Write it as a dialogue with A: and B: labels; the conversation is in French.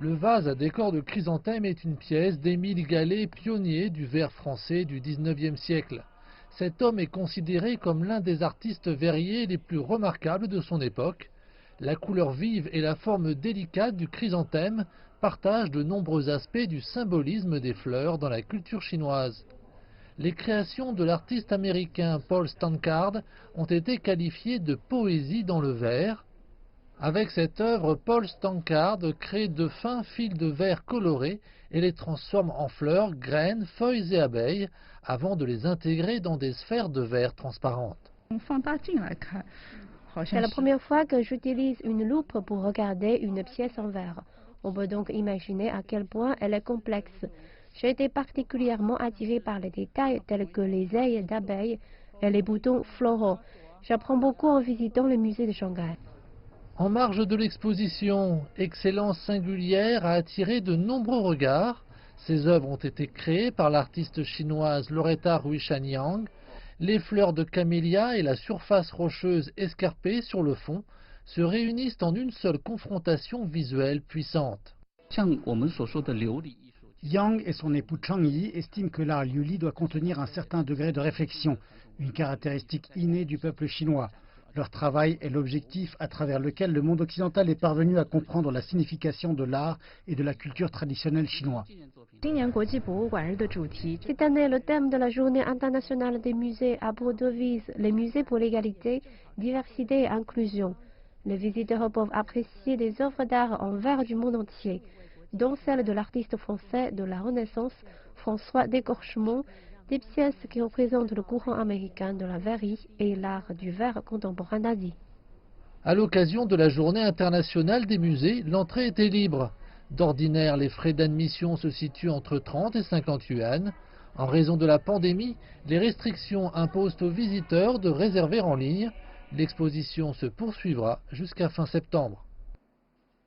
A: Le vase à décor de chrysanthème est une pièce d'Émile Gallé, pionnier du verre français du XIXe siècle. Cet homme est considéré comme l'un des artistes verriers les plus remarquables de son époque. La couleur vive et la forme délicate du chrysanthème partagent de nombreux aspects du symbolisme des fleurs dans la culture chinoise. Les créations de l'artiste américain Paul Stankard ont été qualifiées de poésie dans le verre. Avec cette œuvre, Paul Stankard crée de fins fils de verre colorés et les transforme en fleurs, graines, feuilles et abeilles avant de les intégrer dans des sphères de verre transparentes.
B: C'est la première fois que j'utilise une loupe pour regarder une pièce en verre. On peut donc imaginer à quel point elle est complexe. J'ai été particulièrement attirée par les détails tels que les ailes d'abeilles et les boutons floraux. J'apprends beaucoup en visitant le musée de Shanghai.
A: En marge de l'exposition, Excellence singulière a attiré de nombreux regards. Ces œuvres ont été créées par l'artiste chinoise Loretta Ruishanyang. Les fleurs de camélia et la surface rocheuse escarpée sur le fond se réunissent en une seule confrontation visuelle puissante.
C: Yang et son époux Chang Yi estiment que l'art liuli doit contenir un certain degré de réflexion, une caractéristique innée du peuple chinois. Leur travail est l'objectif à travers lequel le monde occidental est parvenu à comprendre la signification de l'art et de la culture traditionnelle chinoise.
B: Cette année, le thème de la Journée internationale des musées a pour devise les musées pour l'égalité, diversité et inclusion. Les visiteurs peuvent apprécier des œuvres d'art en verre du monde entier, dont celle de l'artiste français de la Renaissance, François Descorchemont, des pièces qui représentent le courant américain de la verrerie et l'art du verre contemporain d'Asie.
A: À l'occasion de la Journée internationale des musées, l'entrée était libre. D'ordinaire, les frais d'admission se situent entre 30 et 50 yuan. En raison de la pandémie, les restrictions imposent aux visiteurs de réserver en ligne. L'exposition se poursuivra jusqu'à fin septembre.